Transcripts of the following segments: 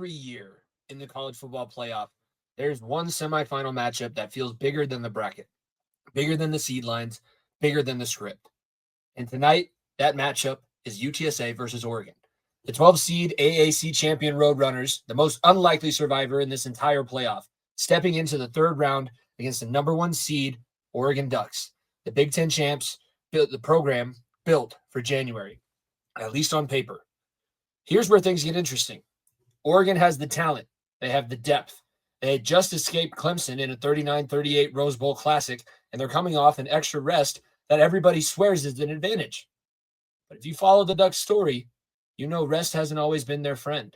every year in the college football playoff, there's one semifinal matchup that feels bigger than the bracket, bigger than the seed lines, bigger than the script. And tonight, that matchup is UTSA versus Oregon. The 12 seed AAC Champion Roadrunners, the most unlikely survivor in this entire playoff, stepping into the third round against the number one seed Oregon Ducks. The Big Ten champs built the program built for January, at least on paper. Here's where things get interesting. Oregon has the talent. They have the depth. They had just escaped Clemson in a 39-38 Rose Bowl Classic, and they're coming off an extra rest that everybody swears is an advantage. But if you follow the Ducks story, you know rest hasn't always been their friend.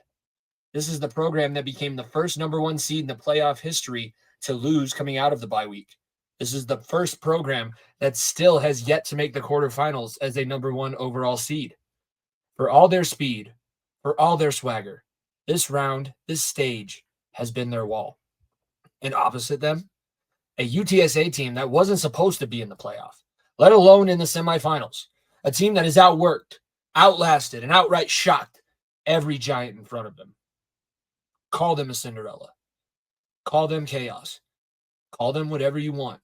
This is the program that became the first number one seed in the playoff history to lose coming out of the bye week. This is the first program that still has yet to make the quarterfinals as a number one overall seed. For all their speed, for all their swagger, this round, this stage has been their wall. And opposite them, a UTSA team that wasn't supposed to be in the playoff, let alone in the semifinals. A team that has outworked, outlasted, and outright shocked every giant in front of them. Call them a Cinderella. Call them chaos. Call them whatever you want.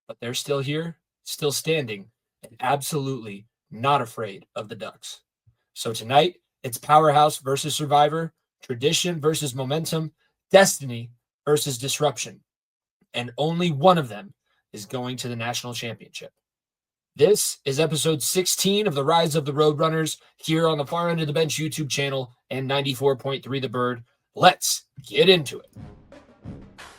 But they're still here, still standing, and absolutely not afraid of the Ducks. So tonight, it's powerhouse versus survivor, tradition versus momentum, destiny versus disruption. And only one of them is going to the national championship. This is episode 16 of the Rise of the Roadrunners here on the Far End of the Bench YouTube channel and 94.3 The Bird. Let's get into it.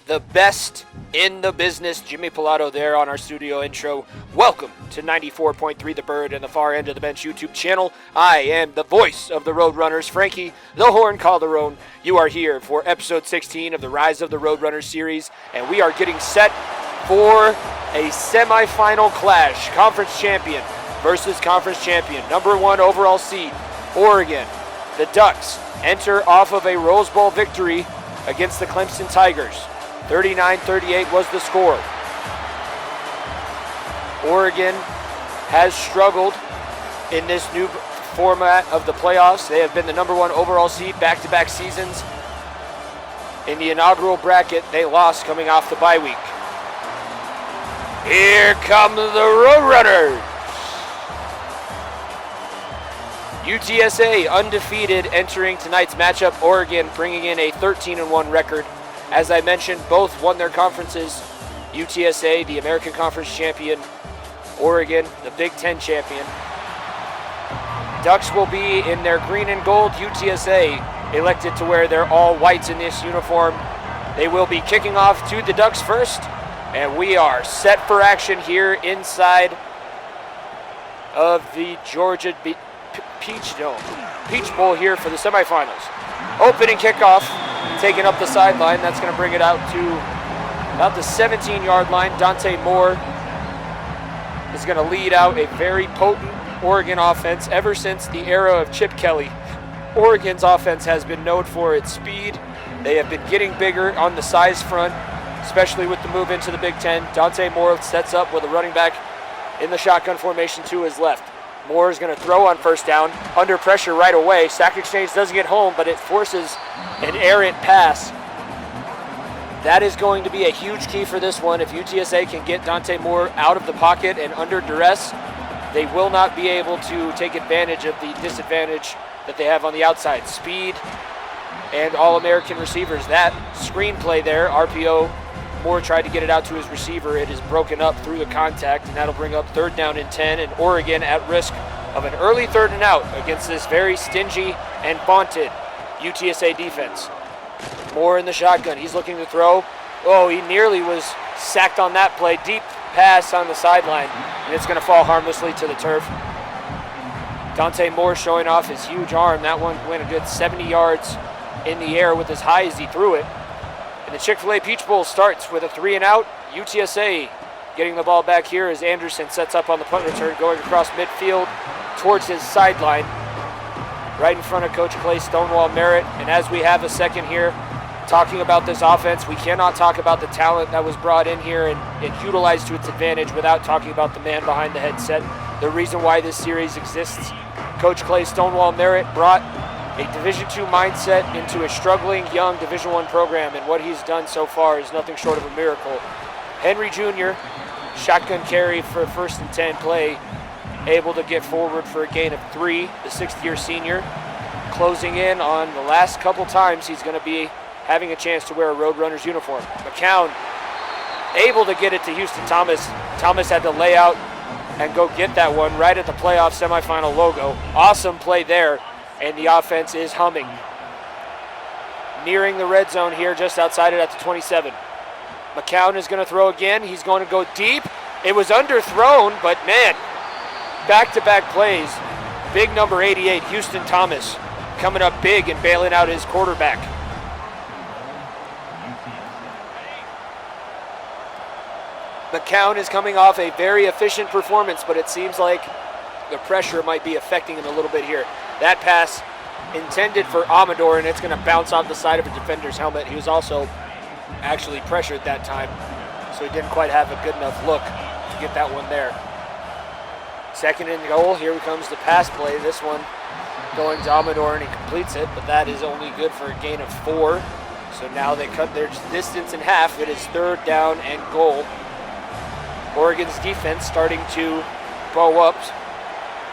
The best in the business, Jimmy Pilato there on our studio intro. Welcome to 94.3 The Bird and the Far End of the Bench YouTube channel. I am the voice of the Roadrunners, Frankie the Horn Calderon. You are here for episode 16 of the Rise of the Roadrunners series, and we are getting set for a semifinal clash. Conference champion versus conference champion. Number one overall seed, Oregon. The Ducks enter off of a Rose Bowl victory against the Clemson Tigers. 39-38 was the score. Oregon has struggled in this new format of the playoffs. They have been the number one overall seed back-to-back seasons. In the inaugural bracket, they lost coming off the bye week. Here come the Roadrunners. UTSA undefeated entering tonight's matchup. Oregon bringing in a 13-1 record. As I mentioned, both won their conferences. UTSA, the American Conference champion. Oregon, the Big Ten champion. Ducks will be in their green and gold. UTSA elected to wear their all whites in this uniform. They will be kicking off to the Ducks first. And we are set for action here inside of the Georgia Peach Bowl here for the semifinals. Opening kickoff, taking up the sideline. That's going to bring it out to about the 17-yard line. Dante Moore is going to lead out a very potent Oregon offense. Ever since the era of Chip Kelly, Oregon's offense has been known for its speed. They have been getting bigger on the size front, especially with the move into the Big Ten. Dante Moore sets up with a running back in the shotgun formation to his left. Moore is going to throw on first down, under pressure right away. Sack exchange doesn't get home, but it forces an errant pass. That is going to be a huge key for this one. If UTSA can get Dante Moore out of the pocket and under duress, they will not be able to take advantage of the disadvantage that they have on the outside. Speed and All-American receivers. That screenplay there, RPO, Moore tried to get it out to his receiver. It is broken up through the contact, and that'll bring up third down and 10, and Oregon at risk of an early third and out against this very stingy and vaunted UTSA defense. Moore in the shotgun. He's looking to throw. Oh, he nearly was sacked on that play. Deep pass on the sideline, and it's going to fall harmlessly to the turf. Dante Moore showing off his huge arm. That one went a good 70 yards in the air with as high as he threw it. And the Chick-fil-A Peach Bowl starts with a 3 and out. UTSA getting the ball back here as Anderson sets up on the punt return, going across midfield towards his sideline, right in front of Coach Clay Stonewall Merritt. And as we have a second here talking about this offense, we cannot talk about the talent that was brought in here and utilized to its advantage without talking about the man behind the headset. The reason why this series exists. Coach Clay Stonewall Merritt brought a Division II mindset into a struggling young Division I program, and what he's done so far is nothing short of a miracle. Henry Jr., shotgun carry for 1st and 10 play, able to get forward for a gain of 3, the 6th-year senior. Closing in on the last couple times he's going to be having a chance to wear a Roadrunners uniform. McCown able to get it to Houston Thomas. Thomas had to lay out and go get that one right at the playoff semifinal logo. Awesome play there, and the offense is humming. Nearing the red zone here, just outside it at the 27. McCown is going to throw again. He's going to go deep. It was underthrown, but man, back-to-back plays. Big number 88, Houston Thomas, coming up big and bailing out his quarterback. McCown is coming off a very efficient performance, but it seems like the pressure might be affecting him a little bit here. That pass intended for Amador, and it's going to bounce off the side of a defender's helmet. He was also actually pressured that time, so he didn't quite have a good enough look to get that one there. 2nd and goal. Here comes the pass play. This one going to Amador, and he completes it, but that is only good for a gain of 4. So now they cut their distance in half. It is 3rd down and goal. Oregon's defense starting to bow up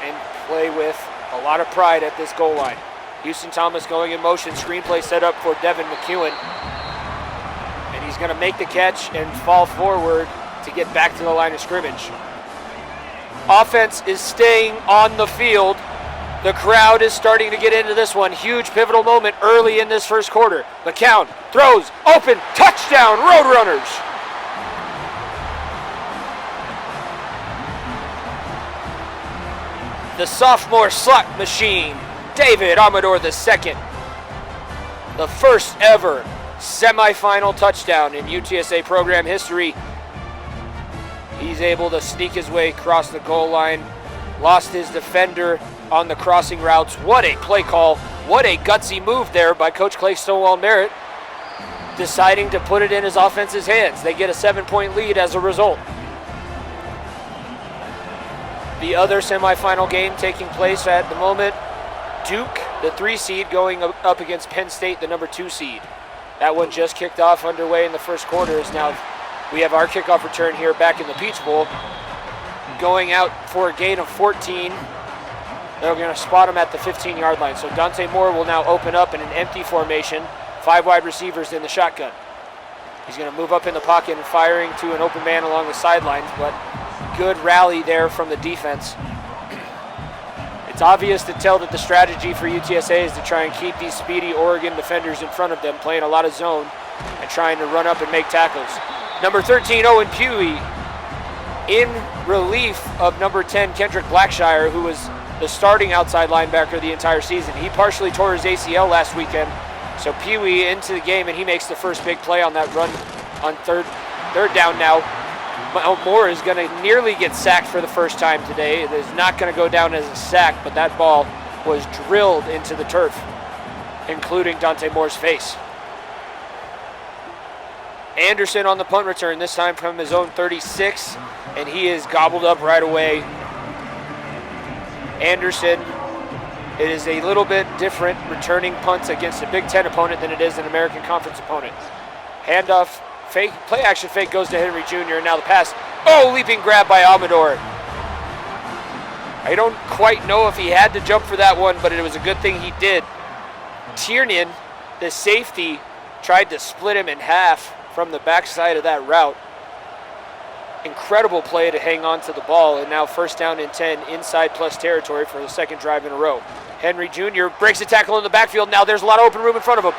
and play with a lot of pride at this goal line. Houston Thomas going in motion. Screenplay set up for Devin McEwen. And he's going to make the catch and fall forward to get back to the line of scrimmage. Offense is staying on the field. The crowd is starting to get into this one. Huge pivotal moment early in this first quarter. McCown throws, open, touchdown, Roadrunners! The sophomore slot machine, David Amador II. The first ever semifinal touchdown in UTSA program history. He's able to sneak his way across the goal line. Lost his defender on the crossing routes. What a play call. What a gutsy move there by Coach Clay Stonewall Merritt, deciding to put it in his offense's hands. They get a 7-point lead as a result. The other semifinal game taking place at the moment, Duke, the 3 seed, going up against Penn State, the number 2 seed. That one just kicked off underway in the first quarter. Is now we have our kickoff return here back in the Peach Bowl. Going out for a gain of 14. They're going to spot him at the 15-yard line. So Dante Moore will now open up in an empty formation. 5 wide receivers in the shotgun. He's going to move up in the pocket and firing to an open man along the sidelines, but good rally there from the defense. It's obvious to tell that the strategy for UTSA is to try and keep these speedy Oregon defenders in front of them, playing a lot of zone and trying to run up and make tackles. Number 13, Owen Pewee, in relief of number 10, Kendrick Blackshire, who was the starting outside linebacker the entire season. He partially tore his ACL last weekend, so Pewee into the game, and he makes the first big play on that run on third down now. Moore is going to nearly get sacked for the first time today. It is not going to go down as a sack, but that ball was drilled into the turf, including Dante Moore's face. Anderson on the punt return, this time from his own 36, and he is gobbled up right away. Anderson, it is a little bit different returning punts against a Big Ten opponent than it is an American Conference opponent. Handoff. Fake, play action fake goes to Henry Jr. And now the pass. Oh, leaping grab by Amador. I don't quite know if he had to jump for that one, but it was a good thing he did. Tiernan, the safety, tried to split him in half from the backside of that route. Incredible play to hang on to the ball, and now 1st down and 10 inside plus territory for the 2nd drive in a row. Henry Jr. breaks a tackle in the backfield. Now there's a lot of open room in front of him.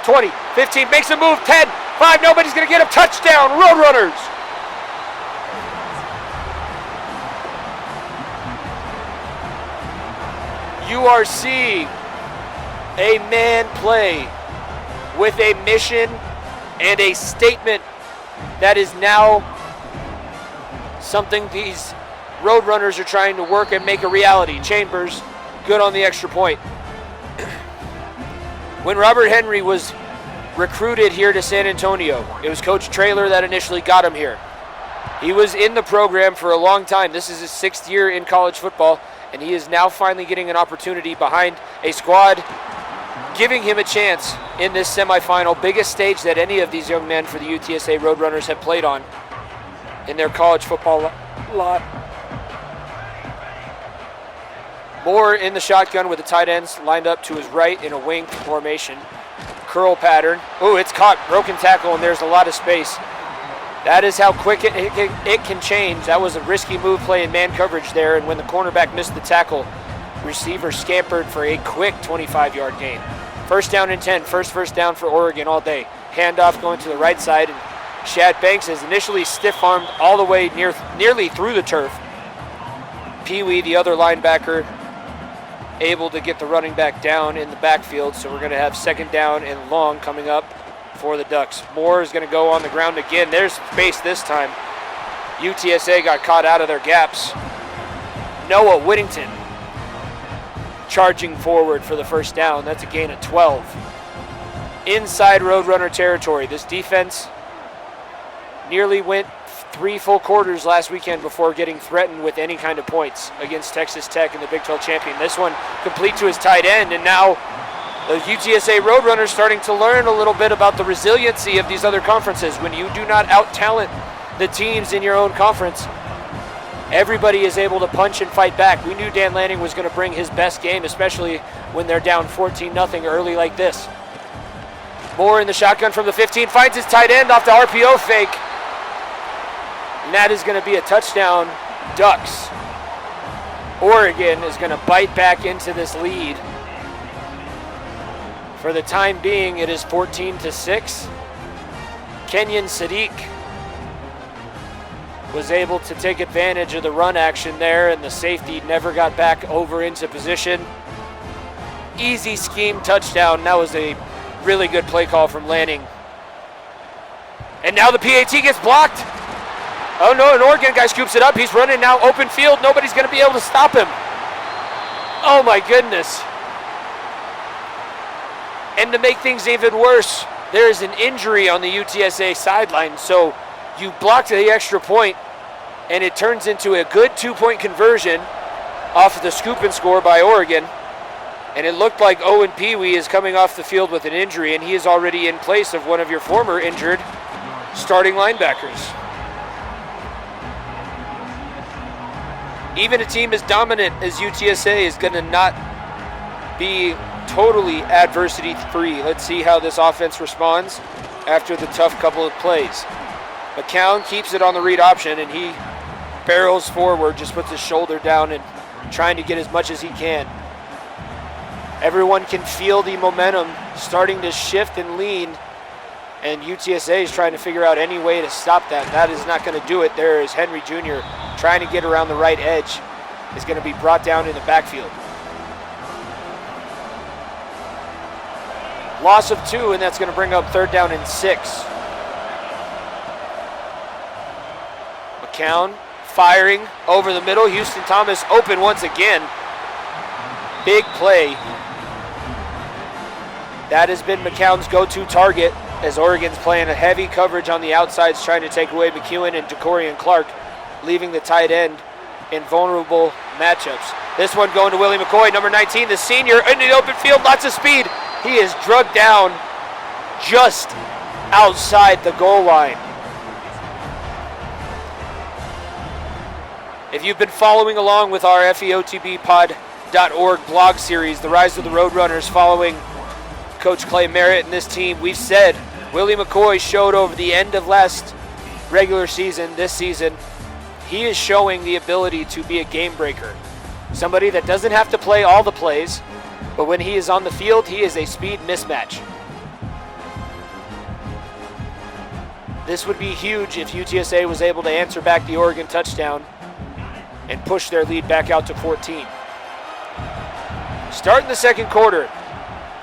20, 15, makes a move, 10, 5, nobody's going to get him. Touchdown, Roadrunners! You are seeing a man play with a mission and a statement that is now something these Roadrunners are trying to work and make a reality. Chambers, good on the extra point. When Robert Henry was recruited here to San Antonio, it was Coach Traylor that initially got him here. He was in the program for a long time. This is his 6th year in college football, and he is now finally getting an opportunity behind a squad giving him a chance in this semifinal, biggest stage that any of these young men for the UTSA Roadrunners have played on in their college football lot. Moore in the shotgun with the tight ends lined up to his right in a wing formation. Curl pattern. Ooh, it's caught. Broken tackle, and there's a lot of space. That is how quick it can change. That was a risky move playing man coverage there, and when the cornerback missed the tackle, receiver scampered for a quick 25-yard gain. First down and 10. First down for Oregon all day. Handoff going to the right side, and Shad Banks is initially stiff-armed all the way nearly through the turf. Pee Wee, the other linebacker, able to get the running back down in the backfield, so we're going to have second down and long coming up for the Ducks. Moore is going to go on the ground again. There's space this time. UTSA got caught out of their gaps. Noah Whittington charging forward for the first down. That's a gain of 12. Inside Roadrunner territory. This defense nearly went 3 full quarters last weekend before getting threatened with any kind of points against Texas Tech in the Big 12 champion. This one complete to his tight end, and now the UTSA Roadrunners starting to learn a little bit about the resiliency of these other conferences. When you do not out-talent the teams in your own conference, everybody is able to punch and fight back. We knew Dan Lanning was going to bring his best game, especially when they're down 14-0 early like this. Moore in the shotgun from the 15, finds his tight end off the RPO fake. And that is going to be a touchdown, Ducks. Oregon is going to bite back into this lead. For the time being, it is 14-6. Kenyon Sadiq was able to take advantage of the run action there, and the safety never got back over into position. Easy scheme touchdown. That was a really good play call from Lanning. And now the PAT gets blocked. Oh no, an Oregon guy scoops it up. He's running now open field. Nobody's going to be able to stop him. Oh my goodness. And to make things even worse, there is an injury on the UTSA sideline. So you blocked the extra point, and it turns into a good 2-point conversion off of the scoop and score by Oregon. And it looked like Owen Pee Wee is coming off the field with an injury, and he is already in place of one of your former injured starting linebackers. Even a team as dominant as UTSA is going to not be totally adversity-free. Let's see how this offense responds after the tough couple of plays. McCown keeps it on the read option, and he barrels forward, just puts his shoulder down and trying to get as much as he can. Everyone can feel the momentum starting to shift and lean, and UTSA is trying to figure out any way to stop that. That is not going to do it. There is Henry Jr. trying to get around the right edge. Is going to be brought down in the backfield. Loss of 2, and that's going to bring up third down and 6. McCown firing over the middle. Houston Thomas open once again. Big play. That has been McCown's go-to target as Oregon's playing a heavy coverage on the outsides, trying to take away McEwen and DeCorian Clark, leaving the tight end in vulnerable matchups. This one going to Willie McCoy, number 19, the senior, in the open field, lots of speed. He is drugged down just outside the goal line. If you've been following along with our FEOTBpod.org blog series, The Rise of the Roadrunners, following Coach Clay Merritt and this team, we've said Willie McCoy showed over the end of last regular season, this season, he is showing the ability to be a game breaker. Somebody that doesn't have to play all the plays, but when he is on the field, he is a speed mismatch. This would be huge if UTSA was able to answer back the Oregon touchdown and push their lead back out to 14. Starting the second quarter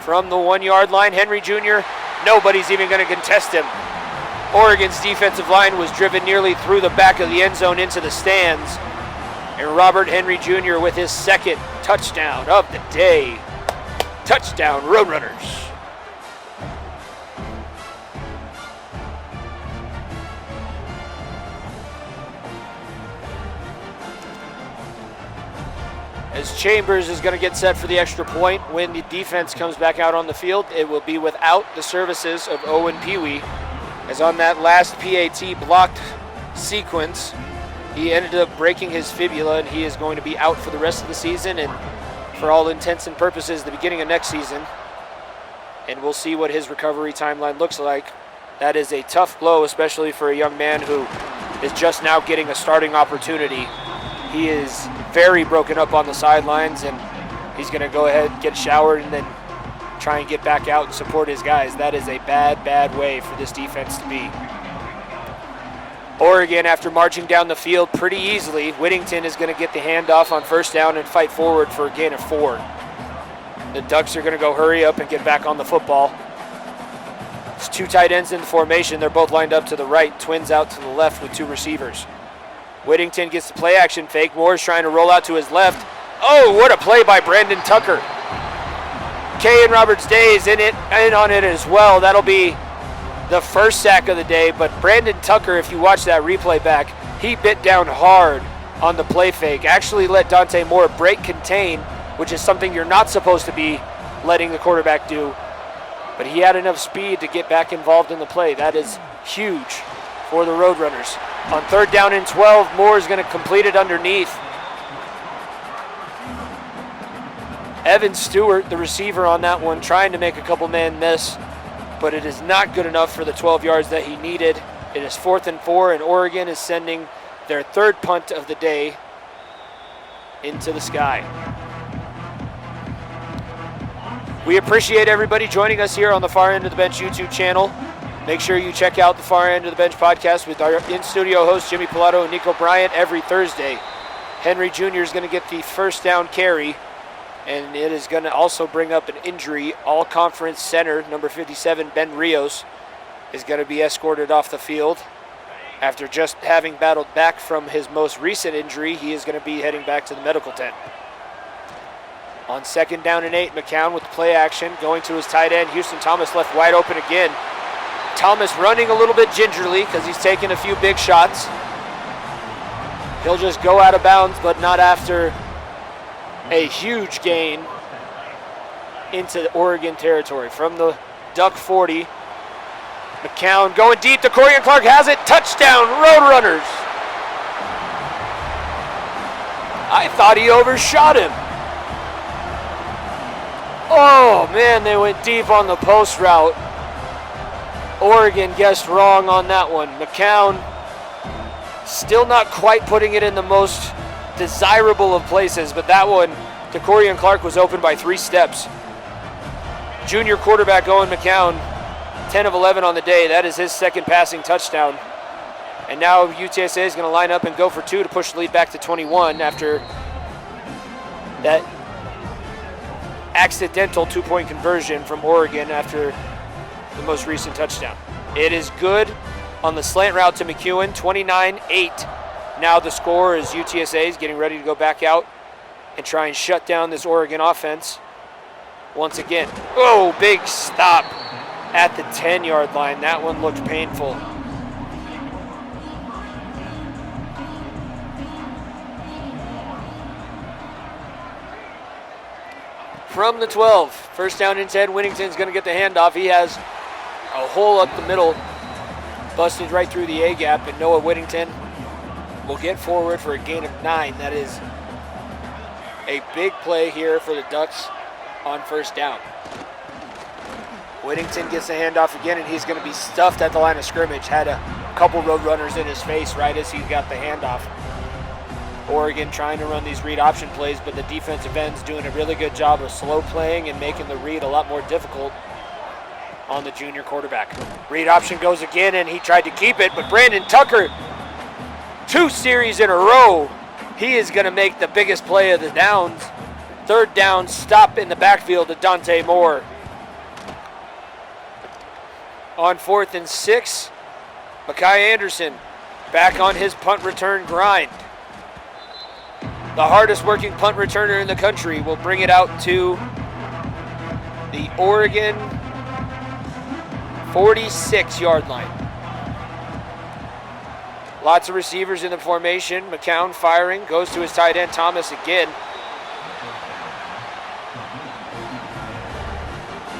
from the 1-yard line, Henry Jr., nobody's even going to contest him. Oregon's defensive line was driven nearly through the back of the end zone into the stands. And Robert Henry Jr. with his second touchdown of the day. Touchdown, Roadrunners. As Chambers is going to get set for the extra point. When the defense comes back out on the field, it will be without the services of Owen Pee-wee. As on that last PAT blocked sequence, he ended up breaking his fibula, and he is going to be out for the rest of the season and for all intents and purposes the beginning of next season. And we'll see what his recovery timeline looks like. That is a tough blow, especially for a young man who is just now getting a starting opportunity. He is very broken up on the sidelines, and he's going to go ahead, get showered, and then try and get back out and support his guys. That is a bad, bad way for this defense to be. Oregon, after marching down the field pretty easily, Whittington is going to get the handoff on first down and fight forward for a gain of 4. The Ducks are going to go hurry up and get back on the football. It's 2 tight ends in the formation. They're both lined up to the right, twins out to the left with 2 receivers. Whittington gets the play action fake. Moore's trying to roll out to his left. Oh, what a play by Brandon Tucker. Kay and Roberts Day is in on it as well. That'll be the first sack of the day, but Brandon Tucker, if you watch that replay back, he bit down hard on the play fake. Actually let Dante Moore break contain, which is something you're not supposed to be letting the quarterback do. But he had enough speed to get back involved in the play. That is huge for the Roadrunners. On 3rd down and 12, Moore is going to complete it underneath. Evan Stewart, the receiver on that one, trying to make a couple man miss, but it is not good enough for the 12 yards that he needed. It is 4th and 4, and Oregon is sending their 3rd punt of the day into the sky. We appreciate everybody joining us here on the Far End of the Bench YouTube channel. Make sure you check out the Far End of the Bench podcast with our in-studio hosts Jimmy Pilato and Nico Bryant every Thursday. Henry Jr. is going to get the first down carry, and it is going to also bring up an injury. All-conference center, number 57, Ben Rios, is going to be escorted off the field. After just having battled back from his most recent injury, he is going to be heading back to the medical tent. On 2nd down and 8, McCown with the play action, going to his tight end. Houston Thomas left wide open again. Thomas running a little bit gingerly because he's taking a few big shots. He'll just go out of bounds, but not after a huge gain into Oregon territory. From the Duck 40, McCown going deep to Corian Clark, has it. Touchdown, Roadrunners. I thought he overshot him. Oh man, they went deep on the post route. Oregon guessed wrong on that one. McCown still not quite putting it in the most desirable of places, but that one to Corian Clark was open by 3 steps. Junior quarterback Owen McCown, 10 of 11 on the day. That is his 2nd passing touchdown. And now UTSA is going to line up and go for 2 to push the lead back to 21 after that accidental 2-point conversion from Oregon after the most recent touchdown. It is good on the slant route to McEwen, 29-8. Now the score is UTSA is getting ready to go back out and try and shut down this Oregon offense once again. Oh, big stop at the 10-yard line. That one looked painful. From the 12, 1st down and 10, Whittington's going to get the handoff. He has a hole up the middle, busted right through the A-gap, and Noah Whittington will get forward for a gain of 9. That is a big play here for the Ducks on 1st down. Whittington gets the handoff again, and he's going to be stuffed at the line of scrimmage. Had a couple Roadrunners in his face right as he got the handoff. Oregon trying to run these read option plays, but the defensive end's doing a really good job of slow playing and making the read a lot more difficult on the junior quarterback. Read option goes again, and he tried to keep it, but Brandon Tucker, 2 series in a row, he is going to make the biggest play of the downs. 3rd down, stop in the backfield to Dante Moore. On 4th and 6, Mekhi Anderson back on his punt return grind. The hardest working punt returner in the country will bring it out to the Oregon 46-yard line. Lots of receivers in the formation. McCown firing, goes to his tight end Thomas again.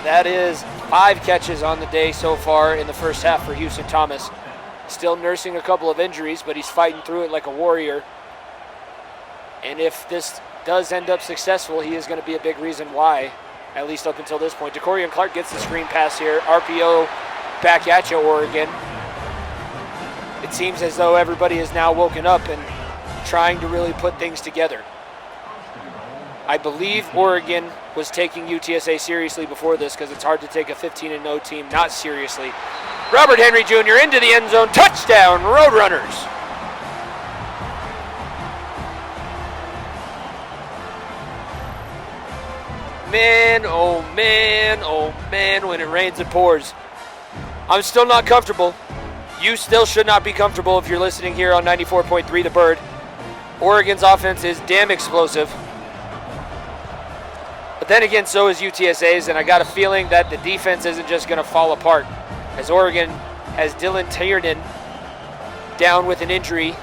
That is 5 catches on the day so far in the first half for Houston Thomas. Still nursing a couple of injuries, but he's fighting through it like a warrior. And if this does end up successful, he is going to be a big reason why, at least up until this point. DeCorian Clark gets the screen pass here. RPO back at you, Oregon. It seems as though everybody is now woken up and trying to really put things together. I believe Oregon was taking UTSA seriously before this, because it's hard to take a 15-0 team not seriously. Robert Henry Jr. into the end zone. Touchdown, Roadrunners. Man, oh man, when it rains it pours. I'm still not comfortable. You still should not be comfortable if you're listening here on 94.3 The Bird. Oregon's offense is damn explosive. But then again, so is UTSA's, and I got a feeling that the defense isn't just going to fall apart, as Oregon has Dylan Tiernan down with an injury.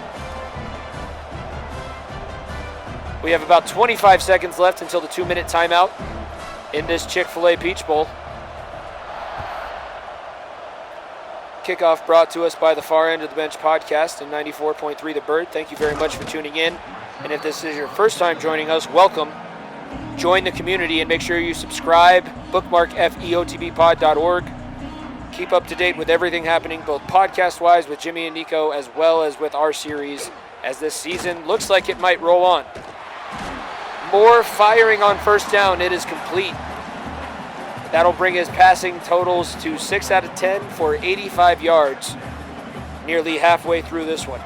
We have about 25 seconds left until the 2-minute timeout in this Chick-fil-A Peach Bowl. Kickoff brought to us by the Far End of the Bench podcast and 94.3 The Bird. Thank you very much for tuning in. And if this is your first time joining us, welcome. Join the community and make sure you subscribe. Bookmark feotbpod.org. Keep up to date with everything happening, both podcast-wise with Jimmy and Nico, as well as with our series, as this season looks like it might roll on. More firing on first down. It is complete. That'll bring his passing totals to 6 out of 10 for 85 yards, nearly halfway through this one.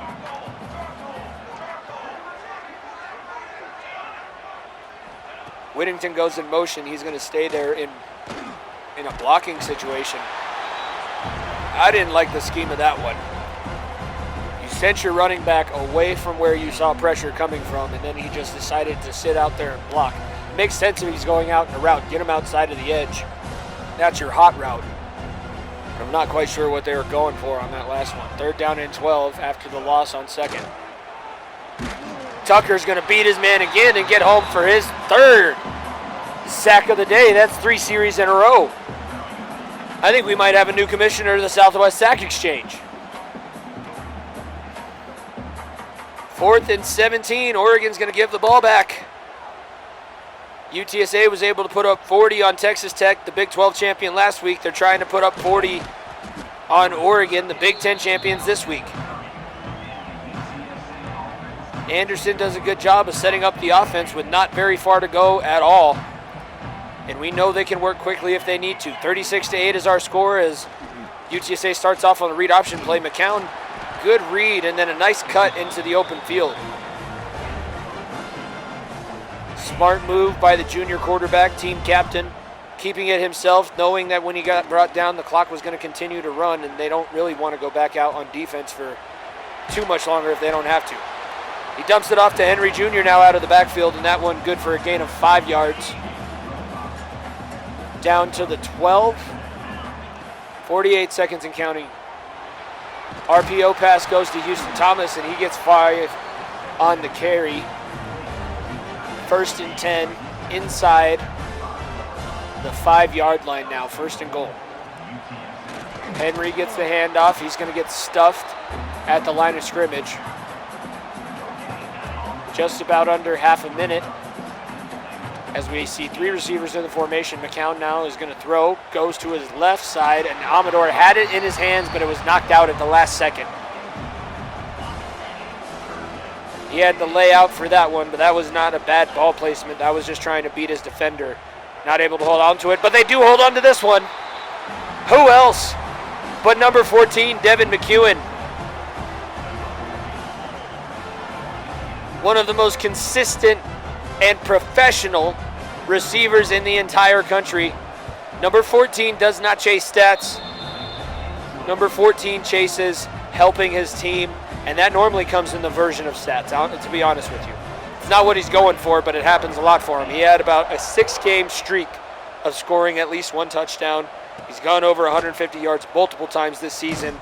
Whittington goes in motion. He's going to stay there in a blocking situation. I didn't like the scheme of that one. You sent your running back away from where you saw pressure coming from, and then he just decided to sit out there and block. It makes sense if he's going out in a route. Get him outside of the edge. That's your hot route. But I'm not quite sure what they were going for on that last one. 3rd down and 12 after the loss on 2nd. Tucker's going to beat his man again and get home for his 3rd sack of the day. That's 3 series in a row. I think we might have a new commissioner of the Southwest Sack Exchange. 4th and 17. Oregon's going to give the ball back. UTSA was able to put up 40 on Texas Tech, the Big 12 champion last week. They're trying to put up 40 on Oregon, the Big 10 champions this week. Anderson does a good job of setting up the offense with not very far to go at all. And we know they can work quickly if they need to. 36-8 is our score as UTSA starts off on the read option play. McCown, good read, and then a nice cut into the open field. Smart move by the junior quarterback, team captain, keeping it himself, knowing that when he got brought down, the clock was going to continue to run, and they don't really want to go back out on defense for too much longer if they don't have to. He dumps it off to Henry Jr. now out of the backfield, and that one good for a gain of 5 yards. Down to the 12. 48 seconds and counting. RPO pass goes to Houston Thomas, and he gets 5 on the carry. 1st and 10 inside the 5-yard line now. 1st and goal. Henry gets the handoff. He's going to get stuffed at the line of scrimmage. Just about under half a minute as we see 3 receivers in the formation. McCown now is going to throw, goes to his left side, and Amador had it in his hands, but it was knocked out at the last second. He had the layout for that one, but that was not a bad ball placement. That was just trying to beat his defender. Not able to hold on to it, but they do hold on to this one. Who else but number 14, Devin McEwen? One of the most consistent and professional receivers in the entire country. Number 14 does not chase stats. Number 14 chases helping his team, and that normally comes in the version of stats, to be honest with you. It's not what he's going for, but it happens a lot for him. He had about a 6-game streak of scoring at least 1 touchdown. He's gone over 150 yards multiple times this season.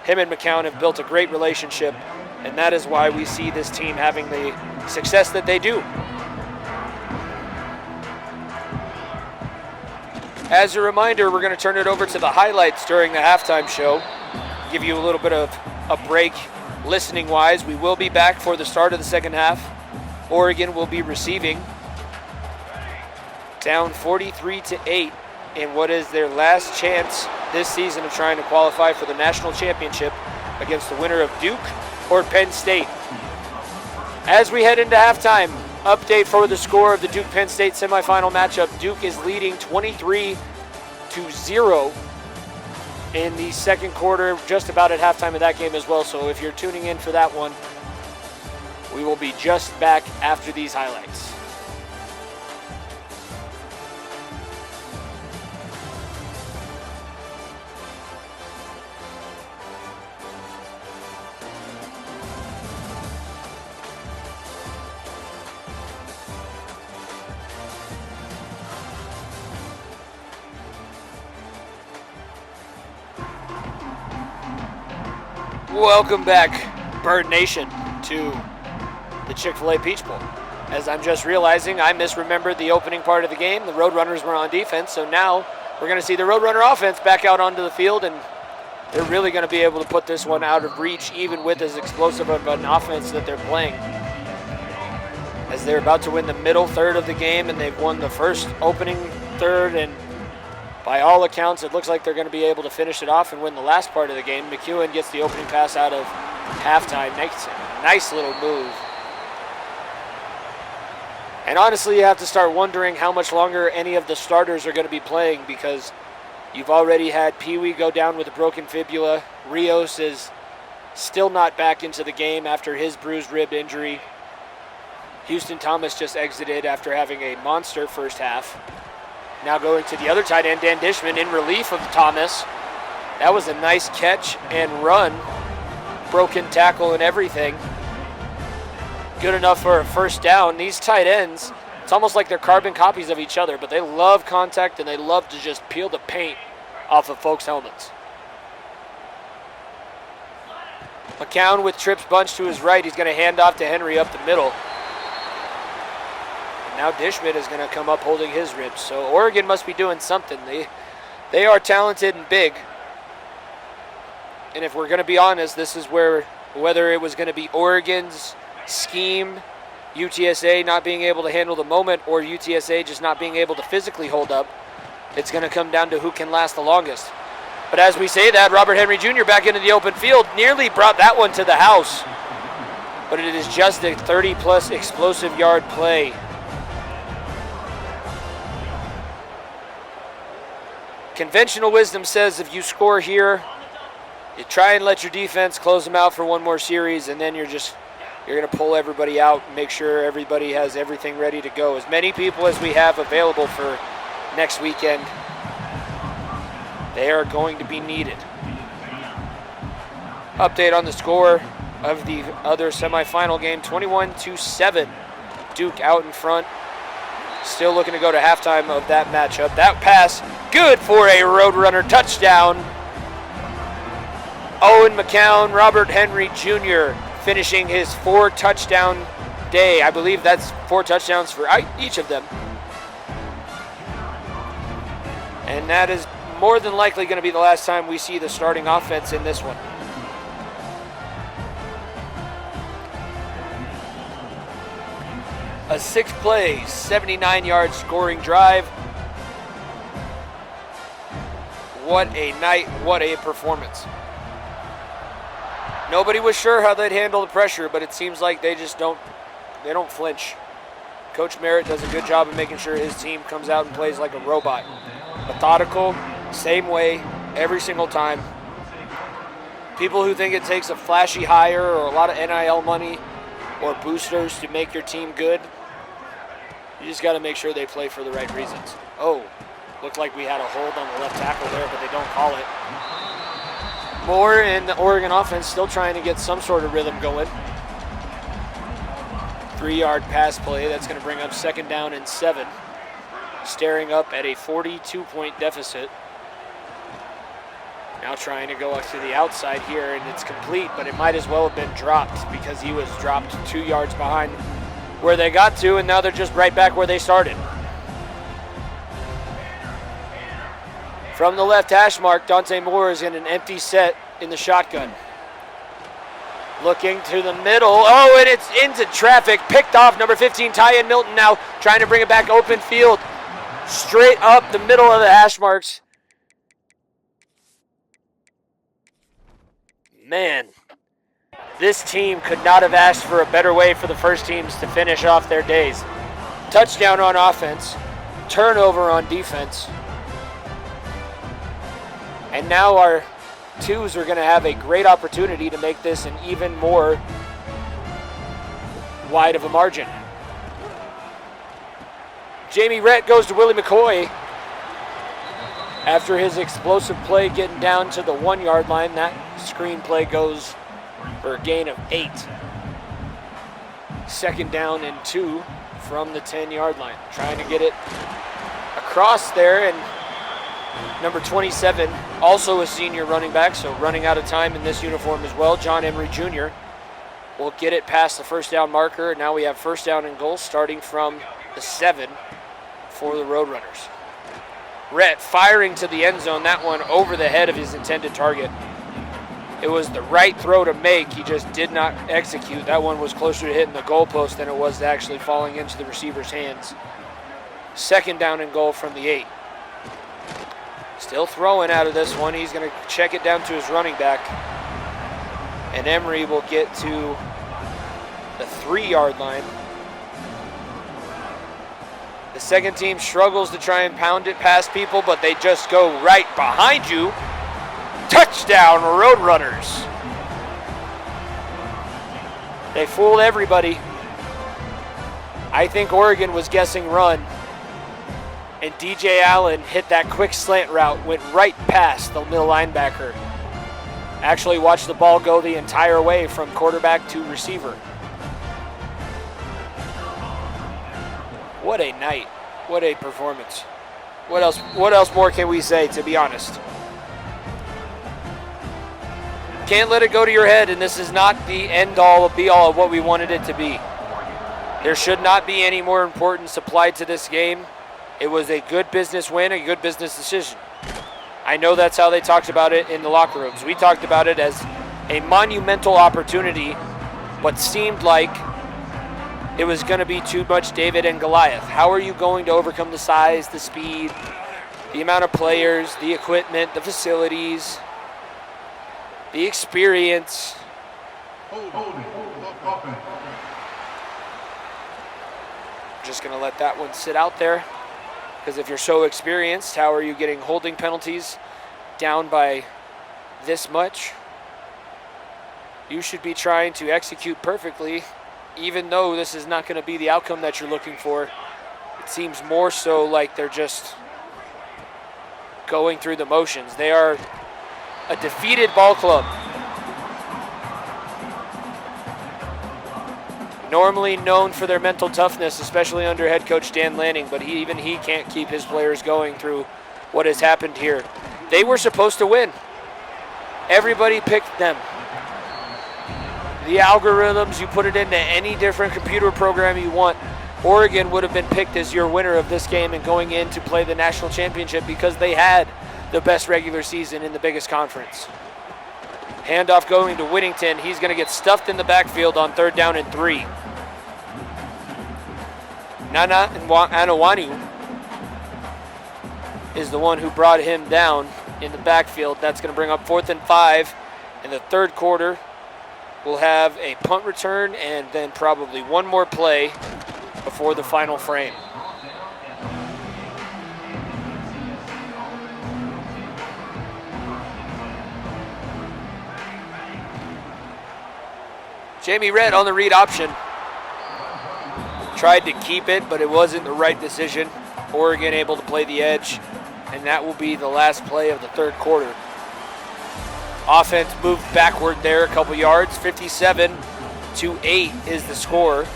Him and McCown have built a great relationship, and that is why we see this team having the success that they do. As a reminder, we're going to turn it over to the highlights during the halftime show. Give you a little bit of a break listening-wise. We will be back for the start of the second half. Oregon will be receiving, down 43-8 in what is their last chance this season of trying to qualify for the national championship against the winner of Duke or Penn State. As we head into halftime, update for the score of the Duke-Penn State semifinal matchup. Duke is leading 23-0 in the second quarter, just about at halftime of that game as well. So if you're tuning in for that one, we will be just back after these highlights. Welcome back, Bird Nation, to the Chick-fil-A Peach Bowl. As I'm just realizing, I misremembered the opening part of the game. The Roadrunners were on defense, so now we're going to see the Roadrunner offense back out onto the field, and they're really going to be able to put this one out of reach, even with as explosive of an offense that they're playing. As they're about to win the middle third of the game, and they've won the first opening third, and by all accounts, it looks like they're going to be able to finish it off and win the last part of the game. McEwen gets the opening pass out of halftime. Makes a nice little move. And honestly, you have to start wondering how much longer any of the starters are going to be playing, because you've already had Pee Wee go down with a broken fibula. Rios is still not back into the game after his bruised rib injury. Houston Thomas just exited after having a monster first half. Now going to the other tight end, Dan Dishman, in relief of Thomas. That was a nice catch and run. Broken tackle and everything. Good enough for a first down. These tight ends, it's almost like they're carbon copies of each other, but they love contact and they love to just peel the paint off of folks' helmets. McCown with trips bunched to his right. He's going to hand off to Henry up the middle. Now Dishman is going to come up holding his ribs. So Oregon must be doing something. They are talented and big. And if we're going to be honest, this is where, whether it was going to be Oregon's scheme, UTSA not being able to handle the moment, or UTSA just not being able to physically hold up, it's going to come down to who can last the longest. But as we say that, Robert Henry Jr. back into the open field, nearly brought that one to the house. But it is just a 30-plus explosive yard play. Conventional wisdom says if you score here, you try and let your defense close them out for one more series, and then you're going to pull everybody out and make sure everybody has everything ready to go. As many people as we have available for next weekend, they are going to be needed. Update on the score of the other semifinal game, 21-7. Duke out in front. Still looking to go to halftime of that matchup. That pass, good for a Roadrunner touchdown. Owen McCown, Robert Henry Jr. finishing his 4-touchdown day. I believe that's 4 touchdowns for each of them. And that is more than likely going to be the last time we see the starting offense in this one. A 6-play, 79-yard scoring drive. What a night, what a performance. Nobody was sure how they'd handle the pressure, but it seems like they don't flinch. Coach Merritt does a good job of making sure his team comes out and plays like a robot. Methodical, same way, every single time. People who think it takes a flashy hire or a lot of NIL money or boosters to make your team good, you just got to make sure they play for the right reasons. Oh, looked like we had a hold on the left tackle there, but they don't call it. Moore and the Oregon offense still trying to get some sort of rhythm going. 3-yard pass play. That's going to bring up 2nd down and 7. Staring up at a 42-point deficit. Now trying to go up to the outside here, and it's complete, but it might as well have been dropped because he was dropped 2 yards behind where they got to, and now they're just right back where they started. From the left hash mark, Dante Moore is in an empty set in the shotgun. Looking to the middle. Oh, and it's into traffic. Picked off number 15, Tyan Milton now trying to bring it back open field. Straight up the middle of the hash marks. Man, this team could not have asked for a better way for the first teams to finish off their days. Touchdown on offense, turnover on defense. And now our twos are going to have a great opportunity to make this an even more wide of a margin. Jamie Rhett goes to Willie McCoy. After his explosive play getting down to the 1 yard line, that screen play goes for a gain of 8. Second down and 2 from the 10-yard line. Trying to get it across there, and number 27, also a senior running back, so running out of time in this uniform as well, John Emery Jr. will get it past the first down marker. Now we have first down and goal starting from the 7 for the Roadrunners. Rhett firing to the end zone, that one over the head of his intended target. It was the right throw to make, he just did not execute. That one was closer to hitting the goalpost than it was to actually falling into the receiver's hands. Second down and goal from the 8. Still throwing out of this one. He's going to check it down to his running back. And Emery will get to the 3-yard line. The second team struggles to try and pound it past people, but they just go right behind you. Touchdown, Roadrunners. They fooled everybody. I think Oregon was guessing run. And DJ Allen hit that quick slant route, went right past the middle linebacker. Actually watched the ball go the entire way from quarterback to receiver. What a night. What a performance. What else more can we say, to be honest? Can't let it go to your head, and this is not the end-all, be-all of what we wanted it to be. There should not be any more importance applied to this game. It was a good business win, a good business decision. I know that's how they talked about it in the locker rooms. We talked about it as a monumental opportunity, but seemed like it was going to be too much David and Goliath. How are you going to overcome the size, the speed, the amount of players, the equipment, the facilities, the experience? Just going to let that one sit out there. Because if you're so experienced, how are you getting holding penalties down by this much? You should be trying to execute perfectly, even though this is not going to be the outcome that you're looking for. It seems more so like they're just going through the motions. They are a defeated ball club. Normally known for their mental toughness, especially under head coach Dan Lanning, but even he can't keep his players going through what has happened here. They were supposed to win. Everybody picked them. The algorithms, you put it into any different computer program you want, Oregon would have been picked as your winner of this game and going in to play the national championship because they had the best regular season in the biggest conference. Handoff going to Whittington. He's going to get stuffed in the backfield on 3rd down and 3. Nana Anawanu is the one who brought him down in the backfield. That's going to bring up 4th and 5 in the third quarter. We'll have a punt return and then probably one more play before the final frame. Jamie Rhett on the read option. Tried to keep it, but it wasn't the right decision. Oregon able to play the edge, and that will be the last play of the third quarter. Offense moved backward there a couple yards. 57-8 is the score.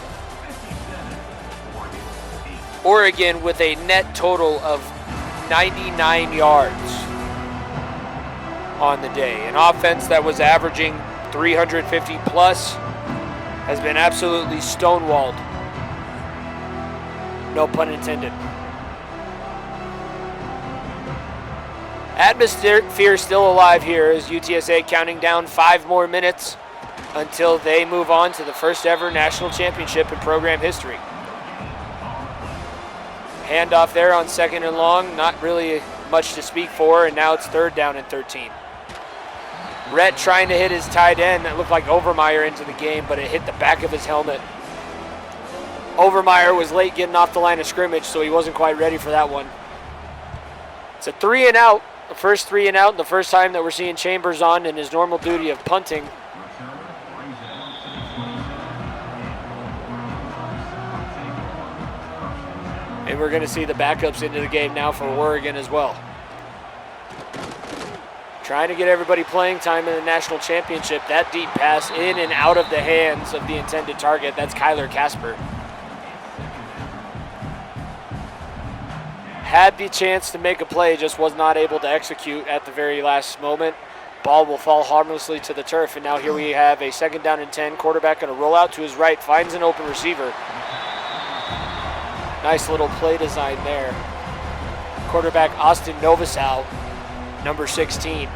Oregon with a net total of 99 yards on the day. An offense that was averaging 350 plus has been absolutely stonewalled. No pun intended. Atmosphere still alive here as UTSA counting down 5 more minutes until they move on to the first ever national championship in program history. Handoff there on 2nd and long, not really much to speak for, and now it's 3rd down and 13. Rhett trying to hit his tight end. That looked like Overmeyer into the game, but it hit the back of his helmet. Overmeyer was late getting off the line of scrimmage, so he wasn't quite ready for that one. It's a 3 and out, the first 3 and out, the first time that we're seeing Chambers on in his normal duty of punting. And we're going to see the backups into the game now for Oregon as well. Trying to get everybody playing time in the national championship. That deep pass in and out of the hands of the intended target. That's Kyler Casper. Had the chance to make a play, just was not able to execute at the very last moment. Ball will fall harmlessly to the turf, and now here we have a 2nd down and 10. Quarterback going to roll out to his right, finds an open receiver. Nice little play design there. Quarterback Austin Novosel, number 16,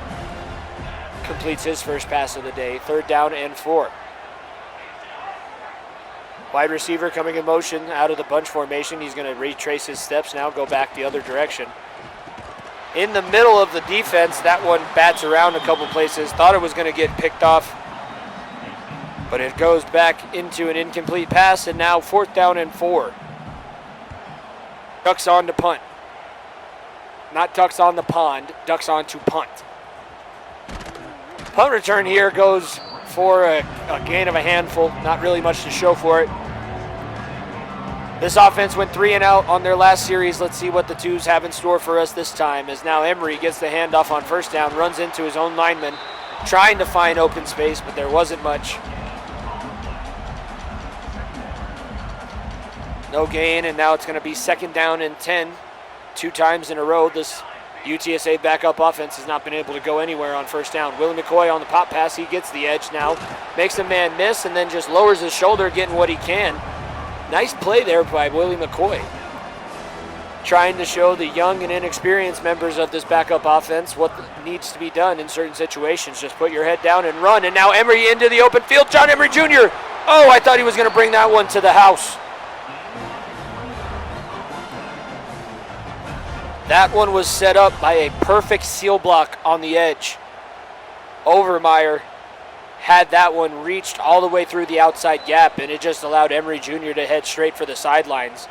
completes his first pass of the day. 3rd down and 4. Wide receiver coming in motion out of the bunch formation. He's going to retrace his steps now, go back the other direction. In the middle of the defense, that one bats around a couple places. Thought it was going to get picked off, but it goes back into an incomplete pass, and now 4th down and 4. Ducks on to punt. Not ducks on the pond, ducks on to punt. Punt return here goes for a gain of a handful. Not really much to show for it. This offense went 3 and out on their last series. Let's see what the twos have in store for us this time, as now Emery gets the handoff on 1st down, runs into his own lineman, trying to find open space, but there wasn't much. No gain, and now it's going to be 2nd down and 10. 2 times in a row, this UTSA backup offense has not been able to go anywhere on 1st down. Willie McCoy on the pop pass. He gets the edge now, makes a man miss, and then just lowers his shoulder, getting what he can. Nice play there by Willie McCoy. Trying to show the young and inexperienced members of this backup offense what needs to be done in certain situations. Just put your head down and run. And now Emery into the open field. John Emery Jr. Oh, I thought he was going to bring that one to the house. That one was set up by a perfect seal block on the edge. Overmeyer had that one reached all the way through the outside gap, and it just allowed Emery Jr. to head straight for the sidelines.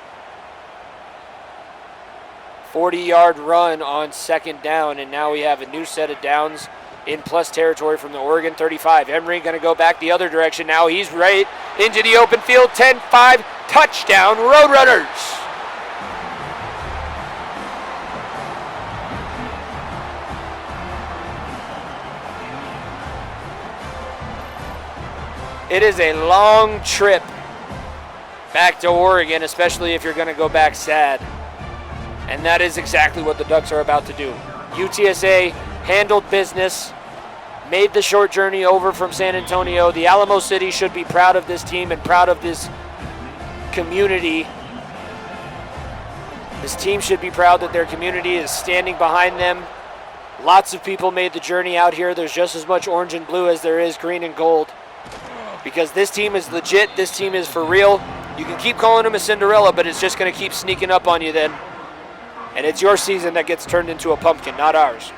40-yard run on 2nd down, and now we have a new set of downs in plus territory from the Oregon 35. Emery going to go back the other direction now. He's right into the open field. 10-5, touchdown, Roadrunners. It is a long trip back to Oregon, especially if you're going to go back sad. And that is exactly what the Ducks are about to do. UTSA handled business, made the short journey over from San Antonio. The Alamo City should be proud of this team and proud of this community. This team should be proud that their community is standing behind them. Lots of people made the journey out here. There's just as much orange and blue as there is green and gold. Because this team is legit, this team is for real. You can keep calling them a Cinderella, but it's just going to keep sneaking up on you then. And it's your season that gets turned into a pumpkin, not ours.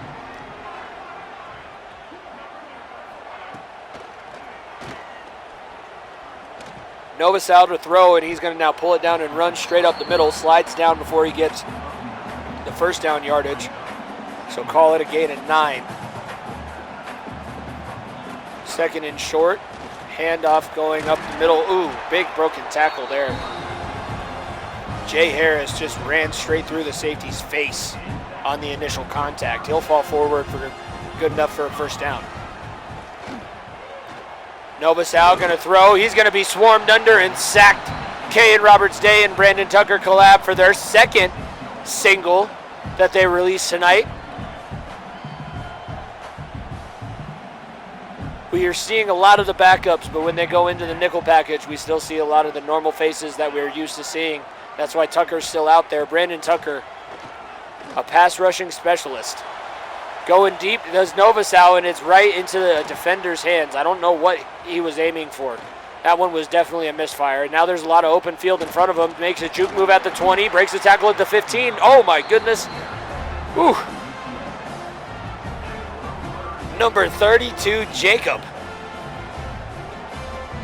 Novosel to throw, and he's going to now pull it down and run straight up the middle. Slides down before he gets the 1st down yardage. So call it a gain of 9. 2nd and short. Handoff going up the middle. Ooh, big broken tackle there. Jay Harris just ran straight through the safety's face on the initial contact. He'll fall forward for good enough for a 1st down. Novosel going to throw. He's going to be swarmed under and sacked. Kayan Roberts-Day and Brandon Tucker collab for their 2nd single that they released tonight. We are seeing a lot of the backups, but when they go into the nickel package, we still see a lot of the normal faces that we're used to seeing. That's why Tucker's still out there. Brandon Tucker, a pass rushing specialist. Going deep does Novosel, and it's right into the defender's hands. I don't know what he was aiming for. That one was definitely a misfire. Now there's a lot of open field in front of him. Makes a juke move at the 20, breaks the tackle at the 15. Oh my goodness. Ooh. Number 32, Jacob.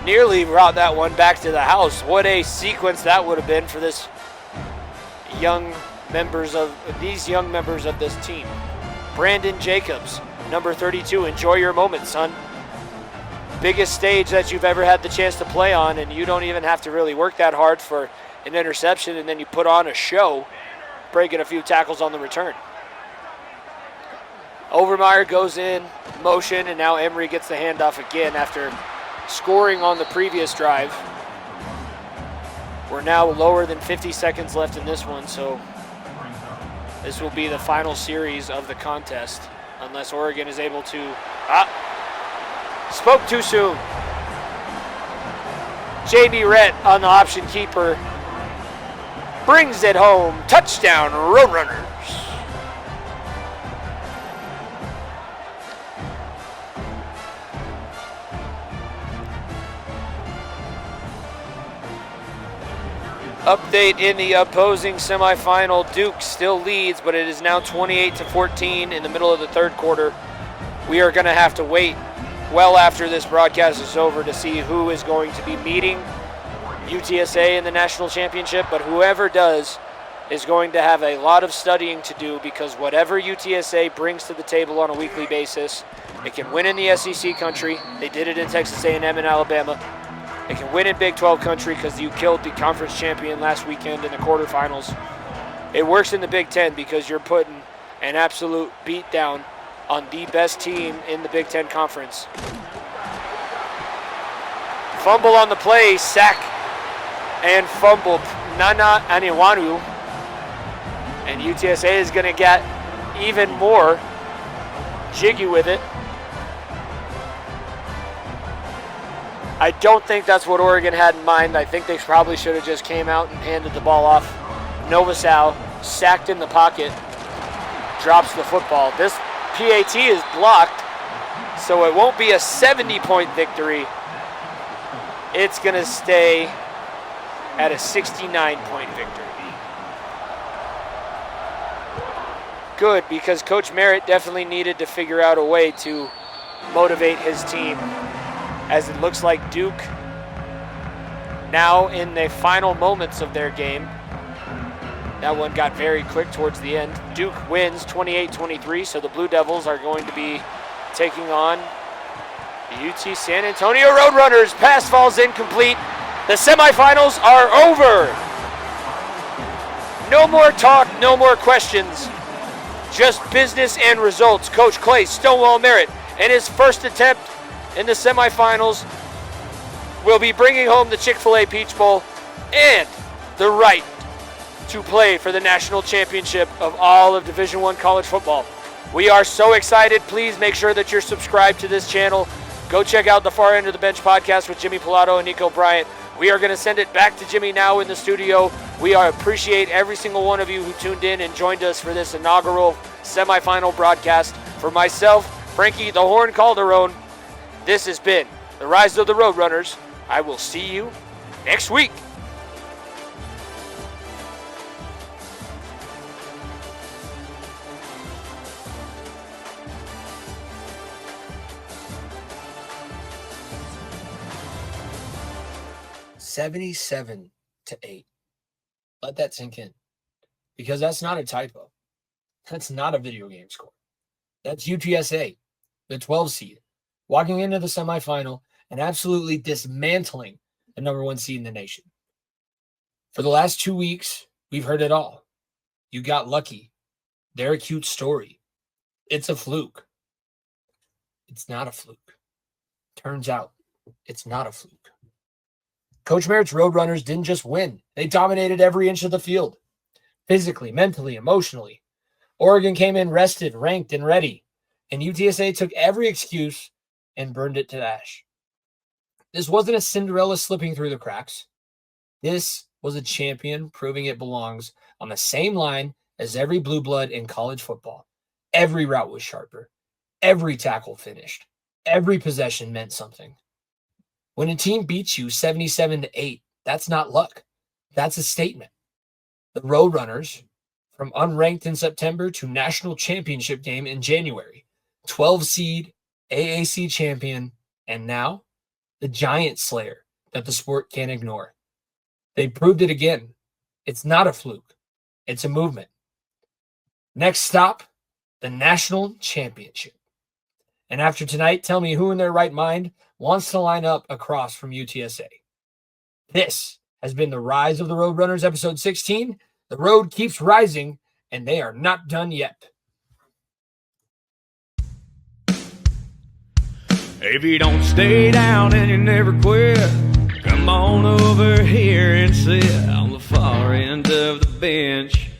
Nearly brought that one back to the house. What a sequence that would have been for these young members of this team. Brandon Jacobs, number 32. Enjoy your moment, son. Biggest stage that you've ever had the chance to play on, and you don't even have to really work that hard for an interception, and then you put on a show, breaking a few tackles on the return. Overmeyer goes in motion, and now Emery gets the handoff again after scoring on the previous drive. We're now lower than 50 seconds left in this one, so this will be the final series of the contest, unless Oregon is able to... Spoke too soon. J.B. Rhett on the option keeper. Brings it home. Touchdown, Roadrunners. Update in the opposing semifinal. Duke still leads, but it is now 28-14 in the middle of the third quarter. We are going to have to wait well after this broadcast is over to see who is going to be meeting UTSA in the national championship, but whoever does is going to have a lot of studying to do, because whatever UTSA brings to the table on a weekly basis, it can win in the SEC country. They did it in Texas A&M and Alabama. They can win in Big 12 country because you killed the conference champion last weekend in the quarterfinals. It works in the Big 10 because you're putting an absolute beat down on the best team in the Big 10 conference. Fumble on the play, sack and fumble. Nana Aniwanu. And UTSA is going to get even more jiggy with it. I don't think that's what Oregon had in mind. I think they probably should have just came out and handed the ball off. Novosel sacked in the pocket, drops the football. This PAT is blocked, so it won't be a 70-point victory. It's going to stay at a 69-point victory. Good, because Coach Merritt definitely needed to figure out a way to motivate his team, as it looks like Duke, now in the final moments of their game, that one got very quick towards the end. Duke wins 28-23, so the Blue Devils are going to be taking on the UT San Antonio Roadrunners. Pass falls incomplete. The semifinals are over. No more talk, no more questions. Just business and results. Coach Clay Stonewall Merritt, in his first attempt in the semifinals, will be bringing home the Chick-fil-A Peach Bowl and the right to play for the national championship of all of Division I college football. We are so excited. Please make sure that you're subscribed to this channel. Go check out the Far End of the Bench podcast with Jimmy Pilato and Nico Bryant. We are going to send it back to Jimmy now in the studio. We appreciate every single one of you who tuned in and joined us for this inaugural semifinal broadcast. For myself, Frankie the Horn Calderon, this has been the Rise of the Roadrunners. I will see you next week. $77-8. Let that sink in, because that's not a typo. That's not a video game score. That's UTSA, the 12 seed, walking into the semifinal and absolutely dismantling the number 1 seed in the nation. For the last 2 weeks, we've heard it all. You got lucky. They're a cute story. It's a fluke. It's not a fluke. Turns out it's not a fluke. Coach Merritt's Roadrunners didn't just win. They dominated every inch of the field. Physically, mentally, emotionally. Oregon came in rested, ranked, and ready. And UTSA took every excuse and burned it to ash. This wasn't a Cinderella slipping through the cracks. This was a champion proving it belongs on the same line as every blue blood in college football. Every route was sharper. Every tackle finished. Every possession meant something. When a team beats you 77-8, that's not luck. That's a statement. The Roadrunners, from unranked in September to national championship game in January, 12 seed, AAC champion, and now the giant slayer that the sport can't ignore. They proved it again. It's not a fluke. It's a movement. Next stop, the national championship. And after tonight, tell me who in their right mind wants to line up across from UTSA. This has been the Rise of the Roadrunners, episode 16. The road keeps rising, and they are not done yet. If you don't stay down and you never quit, come on over here and sit on the far end of the bench.